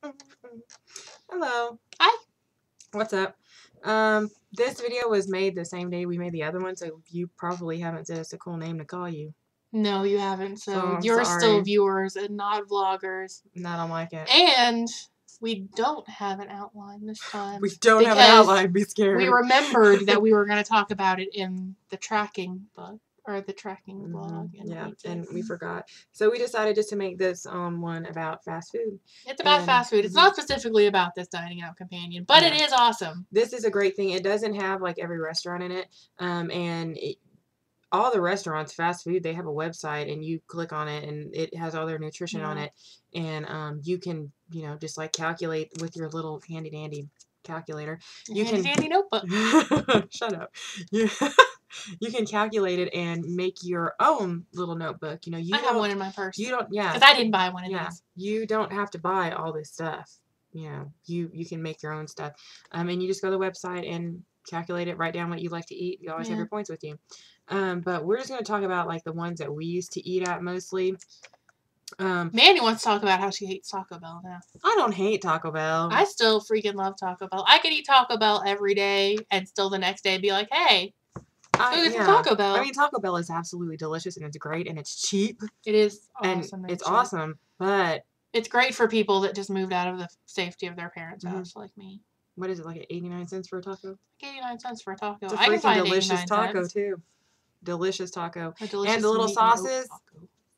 Hello. Hi. What's up? This video was made the same day we made the other one, so you probably haven't said it's a cool name to call you. No, you haven't. So I'm you're sorry. still viewers and not vloggers. I don't like it. And we don't have an outline this time. We don't have an outline. Be scared. We remembered that we were going to talk about it in the tracking book. Or the tracking vlog. And we forgot. So we decided just to make this one about fast food. It's about fast food. It's not specifically about this dining out companion, but it is awesome. This is a great thing. It doesn't have like every restaurant in it. All the restaurants, fast food, they have a website and you click on it and it has all their nutrition on it. And you can, just like calculate with your little handy dandy calculator. Handy dandy notebook. Shut up. You can calculate it and make your own little notebook. I have one in my purse. You don't, because I didn't buy one of these. You don't have to buy all this stuff. You can make your own stuff. And you just go to the website and calculate it, write down what you like to eat. You always have your points with you. But we're just going to talk about like the ones that we used to eat at mostly. Mandy wants to talk about how she hates Taco Bell now. I don't hate Taco Bell. I still freaking love Taco Bell. I could eat Taco Bell every day and still the next day be like, hey, go get some Taco Bell. I mean, Taco Bell is absolutely delicious and it's great and it's cheap. It is awesome. And it's awesome, but it's great for people that just moved out of the safety of their parents' house like me. What is it, like 89 cents for a taco? Like 89 cents for a taco. It's a I can find delicious taco cents. Too. Delicious taco. A delicious and the little sauces,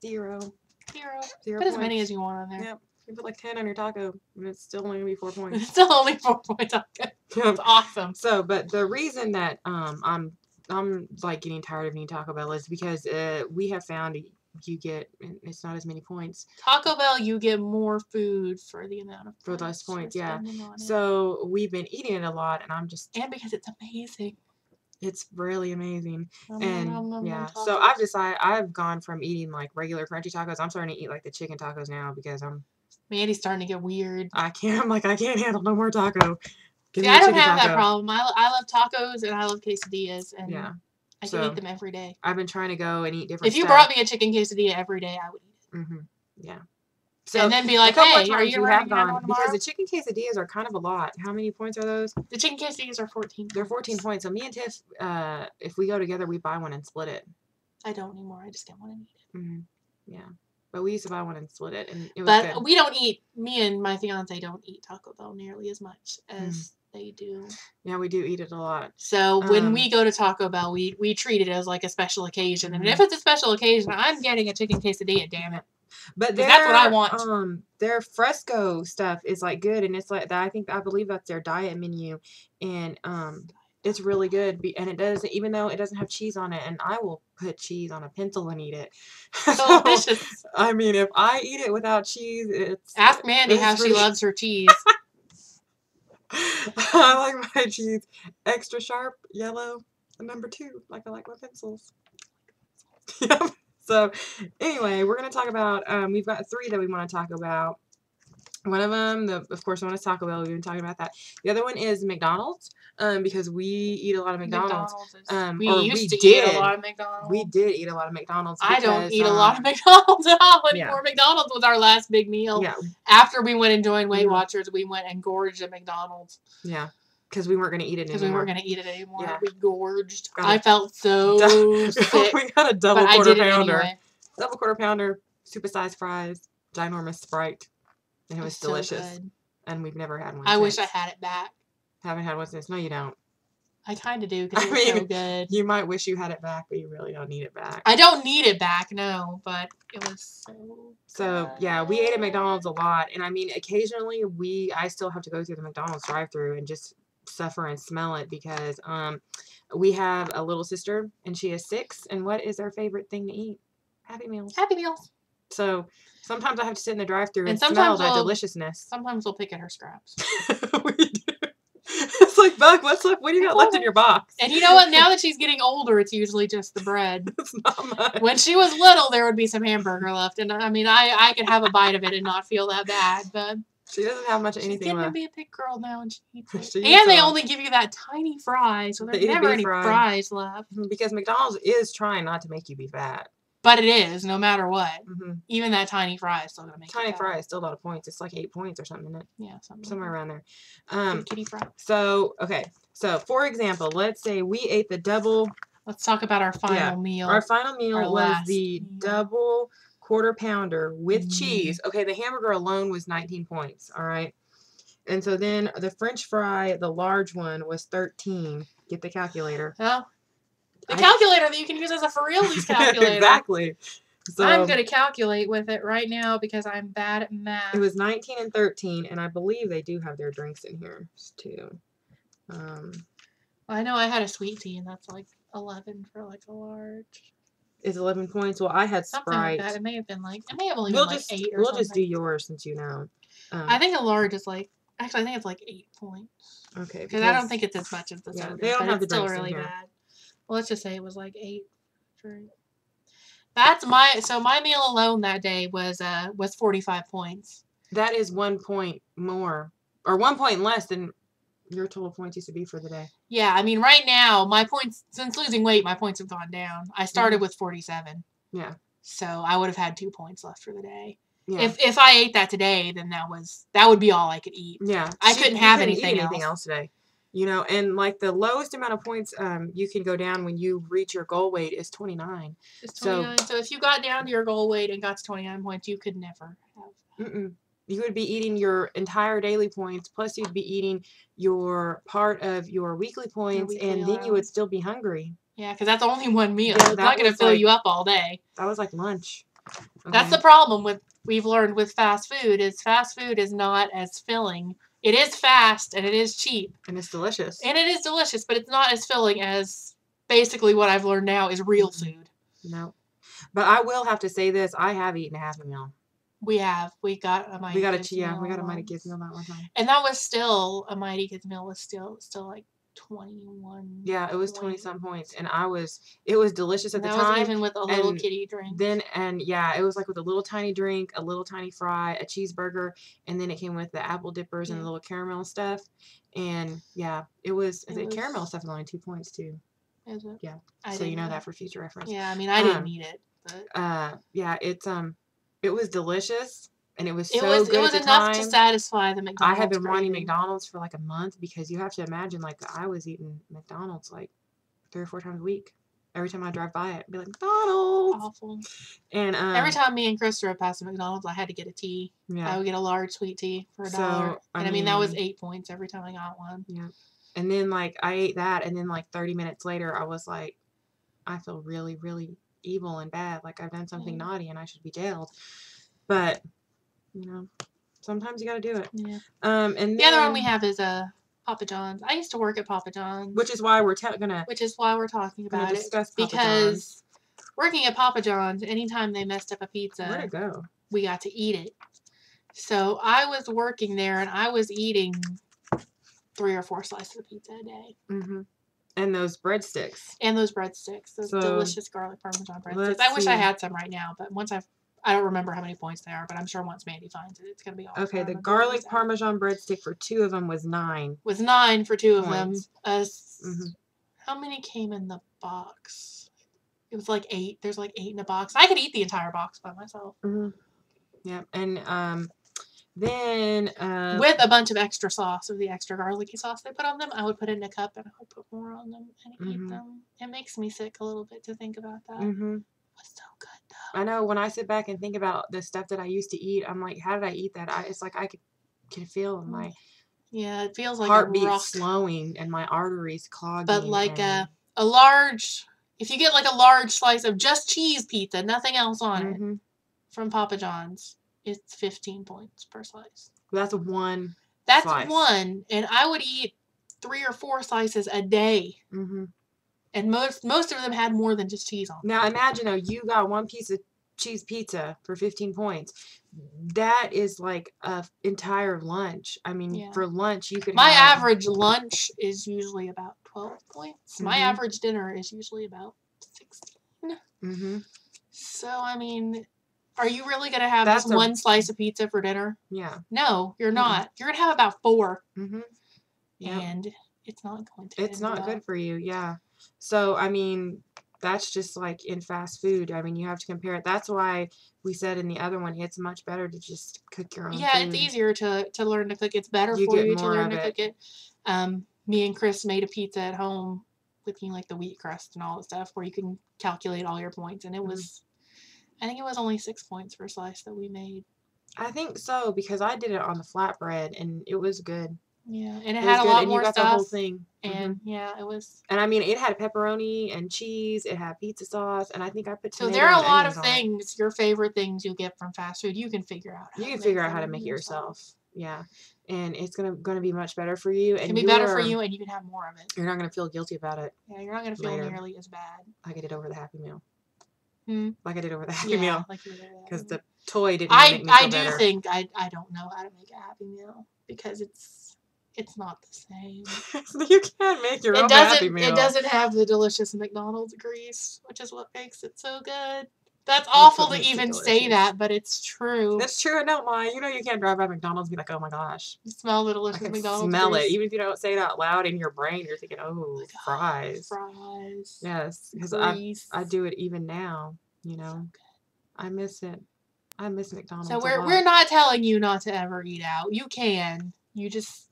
zero. Put as many as you want on there. Yep. You put like 10 on your taco, and it's still only gonna be 4 points. It's still only 4-point taco. It's awesome. So, but the reason that I'm like getting tired of eating Taco Bell is because we have found you get, it's not as many points. Taco Bell, you get more food for the amount of for less points, yeah. So we've been eating it a lot, and because it's amazing. It's really amazing. So I've gone from eating like regular crunchy tacos. I'm starting to eat like the chicken tacos now because Mandy's starting to get weird. I can't handle no more taco. See, I don't have that problem. I love tacos and I love quesadillas and I can eat them every day. I've been trying to go and eat different If you brought me a chicken quesadilla every day, I would eat it. Yeah. So, and then be like, hey, are you ready to have one tomorrow? Because the chicken quesadillas are kind of a lot. How many points are those? The chicken quesadillas are 14 points. They're 14 points. So me and Tiff, if we go together, we buy one and split it. I don't anymore. I just don't want to eat it. Yeah. But we used to buy one and split it. And it was good. We don't eat, me and my fiance don't eat Taco Bell nearly as much as they do. Yeah, we do eat it a lot. So when we go to Taco Bell, we treat it as like a special occasion. And if it's a special occasion, I'm getting a chicken quesadilla, damn it. But that's what I want. Their fresco stuff is like good, and it's like that. I believe that's their diet menu, and it's really good. And it does, even though it doesn't have cheese on it, and I will put cheese on a pencil and eat it. Delicious. I mean, if I eat it without cheese, ask Mandy how she loves her cheese. I like my cheese extra sharp, yellow, and number 2, like I like my pencils. Yep. So, anyway, we're going to talk about, we've got 3 that we want to talk about. One of them, of course, one is Taco Bell. We've been talking about that. The other one is McDonald's, because we eat a lot of McDonald's. We used to eat a lot of McDonald's. We did eat a lot of McDonald's. I don't eat a lot of McDonald's at all anymore. Yeah. McDonald's was our last big meal. Yeah. After we went and joined Weight Watchers, we went and gorged at McDonald's. Yeah. Because we weren't going to eat it anymore. Yeah. We gorged. I felt so sick. We got a double quarter pounder. Anyway. Double quarter pounder, supersized fries, ginormous Sprite. And it was delicious. So and we've never had one I wish I had it back. Haven't had one since. No, you don't. I kind of do because it was so good. You might wish you had it back, but you really don't need it back. I don't need it back, no, but it was so yeah, we ate at McDonald's a lot. And I mean, occasionally I still have to go through the McDonald's drive-thru and just suffer and smell it because we have a little sister and she is 6. And what is her favorite thing to eat? Happy Meals. Happy Meals. So sometimes I have to sit in the drive-thru and smell that deliciousness. Sometimes we'll pick at her scraps. We do. It's like, Buck, what's left? What do you got left in your box? And you know what? Now that she's getting older, it's usually just the bread. It's not much. When she was little, there would be some hamburger left. And I mean, I could have a bite of it and not feel that bad. But she doesn't have much of anything left. She's getting to left. be a big girl now, and she eats it. And they only give you that tiny fry, so there's never any fries left. Because McDonald's is trying not to make you be fat. But it is, no matter what. Mm-hmm. Even that tiny fry is still going to make Tiny it fry is still a lot of points. It's like 8 points or something, isn't it? Yeah, something somewhere like around there. Big kitty fry. So, okay. So, for example, let's say we ate the double. Let's talk about our final meal. Our final meal Our was last the meal. double quarter pounder with cheese. Okay, the hamburger alone was 19 points. All right. And so then the French fry, the large one, was 13. Get the calculator. Oh, the calculator that you can use as a for realsies calculator. Exactly. So I'm going to calculate with it right now because I'm bad at math. It was 19 and 13, and I believe they do have their drinks in here too. Well, I know I had a sweet tea, and that's like 11 for like a large. Is 11 points? Well, I had Something Sprite. like that. It may have only been like 8 or something. We'll just do yours since you know. I think a large is like, actually, I think it's like 8 points. Okay. Because I don't think it's as much as the soda. They don't have the still drinks really in here. bad. Well, let's just say it was like 8 drinks. That's my meal alone that day was 45 points. That is 1 point more, or 1 point less than your total points used to be for the day. Yeah, I mean, right now, my points, since losing weight, my points have gone down. I started with 47. Yeah. So I would have had 2 points left for the day. Yeah. If I ate that today, then that would be all I could eat. Yeah. I couldn't have anything else today. You know, and like the lowest amount of points you can go down when you reach your goal weight is 29. It's 29. So if you got down to your goal weight and got to 29 points, you could never have. You would be eating your entire daily points, plus you'd be eating your part of your weekly points, and then you would still be hungry. Yeah, because that's only one meal. Yeah, it's not going to fill you up all day. That was like lunch. Okay. That's the problem we've learned with fast food is not as filling. It is fast and it is cheap. And it's delicious. And it is delicious, but it's not as filling as basically what I've learned now is real food. No. But I will have to say this. I have eaten half a meal. We have. We got a Mighty Kids meal. We got a Mighty Kids meal that one time. And that was still, a Mighty Kids meal was still like 21. Yeah, it was 20-some points. And it was delicious at the time. That was even with a little kitty drink. It was like with a little tiny drink, a little tiny fry, a cheeseburger, and then it came with the apple dippers and the little caramel stuff. And yeah, the caramel stuff is only 2 points too. Is it? Yeah. So you know that for future reference. Yeah, I mean, I didn't eat it. But... yeah, it was delicious. And it was so good. It was enough to satisfy the McDonald's. I had been wanting McDonald's for like a month because you have to imagine, like, I was eating McDonald's like 3 or 4 times a week. Every time I drive by it, I'd be like, McDonald's. Awful. And every time me and Chris drove past McDonald's, I had to get a tea. Yeah. I would get a large sweet tea for $1. And I mean, that was 8 points every time I got one. Yeah. And then like I ate that, and then like 30 minutes later, I was like, I feel really, really evil and bad. Like I've done something naughty and I should be jailed. But you know, sometimes you got to do it. Yeah. And then, the other one we have is Papa John's. I used to work at Papa John's, which is why we're talking about it because working at Papa John's, anytime they messed up a pizza, where'd it go? We got to eat it. So I was working there and I was eating 3 or 4 slices of pizza a day. Mm-hmm. And those breadsticks. Those delicious garlic Parmesan breadsticks. I wish I had some right now, but I don't remember how many points they are, but I'm sure once Mandy finds it, it's going to be all. Okay, the garlic Parmesan breadstick for 2 of them was 9. Was 9 for 2 of them. How many came in the box? It was like 8. There's like 8 in a box. I could eat the entire box by myself. Mm-hmm. Yeah, and then with a bunch of extra sauce, of the extra garlicky sauce they put on them, I would put it in a cup and I would put more on them and eat them. It makes me sick a little bit to think about that. Mm-hmm. It was so good though. I know when I sit back and think about the stuff that I used to eat, I'm like, how did I eat that? It's like I can feel my it feels like heartbeat slowing and my arteries clogging. But like a large, if you get like a large slice of just cheese pizza, nothing else on it, from Papa John's, it's 15 points per slice. That's one. That's one, and I would eat 3 or 4 slices a day. Mm-hmm. And most of them had more than just cheese on them. Now imagine you got 1 piece of cheese pizza for 15 points. That is like a entire lunch. I mean, for lunch you could. My average lunch is usually about 12 points. My average dinner is usually about 16. Mm-hmm. So I mean, are you really gonna have just 1 slice of pizza for dinner? Yeah. No, you're not. You're gonna have about 4. Mm-hmm. Yep. And it's not going to. It's not good for you. Yeah. So I mean, that's just like in fast food. I mean, you have to compare it. That's why we said in the other one, it's much better to just cook your own Yeah, food. it's easier to learn to cook. It's better You for get you to more learn of to it. cook it. Me and Chris made a pizza at home with like the wheat crust and all that stuff where you can calculate all your points. And it was, I think it was only 6 points per slice that we made. I think so, because I did it on the flatbread and it was good. Yeah, and it had a lot more stuff. The whole thing. And yeah, it was. And I mean, it had pepperoni and cheese. It had pizza sauce, and I think I put. So there are a lot of things. Your favorite things you get from fast food, you can figure out. You can figure out how to make it yourself. Yeah, and it's gonna be much better for you. And it can be better for you, and you can have more of it. You're not gonna feel guilty about it. Yeah, you're not gonna feel nearly as bad. Like I did over the Happy Meal. Hmm? Like I did over the Happy Meal. Like you did over that. Because the toy didn't make me feel better. I do think I don't know how to make a Happy Meal because it's not the same. You can't make your own Happy Meal. It doesn't have the delicious McDonald's grease, which is what makes it so good. That's awful to even say that, but it's true. It's true, and don't lie. You know you can't drive by McDonald's and be like, oh my gosh. You smell the delicious McDonald's smell grease. it. Even if you don't say it out loud in your brain, you're thinking, oh, fries. Fries. Yes, because I do it even now, you know. So I miss it. I miss McDonald's So we're not telling you not to ever eat out. You can. You just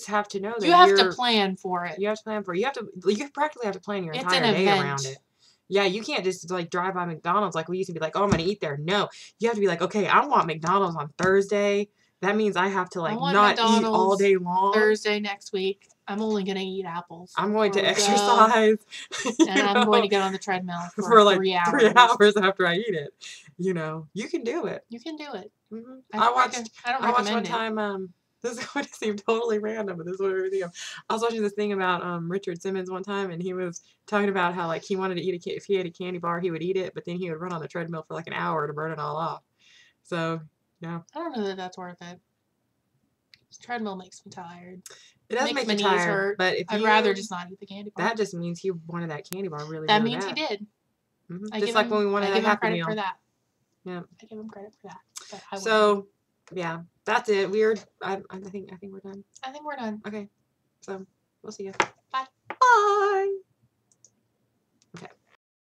have to know that you have to plan for it. You have to plan for it. You practically have to plan your entire day around it. Yeah, you can't just like drive by McDonald's like we used to be like, oh, I'm gonna eat there. No, you have to be like, okay, I want McDonald's on Thursday. That means I have to like not eat all day long. Thursday next week, I'm only gonna eat apples. I'm going to exercise. And I'm going to get on the treadmill for like 3 hours. 3 hours after I eat it. You know, you can do it. You can do it. Mm-hmm. I watched one time. This is going to seem totally random, but this is what I think of. I was watching this thing about Richard Simmons one time, and he was talking about how like he wanted to eat if he had a candy bar, he would eat it, but then he would run on the treadmill for like an hour to burn it all off. So, yeah. I don't know that that's worth it. The treadmill makes me tired. It does make me tired, hurt, but I'd rather just not eat the candy bar. That just means he wanted that candy bar really. That means he did. Mm-hmm. Just like when we wanted that Happy Meal. For that. Yeah. I give him credit for that. So, yeah, that's it. I think we're done. I think we're done. Okay. So, we'll see you. Bye. Bye.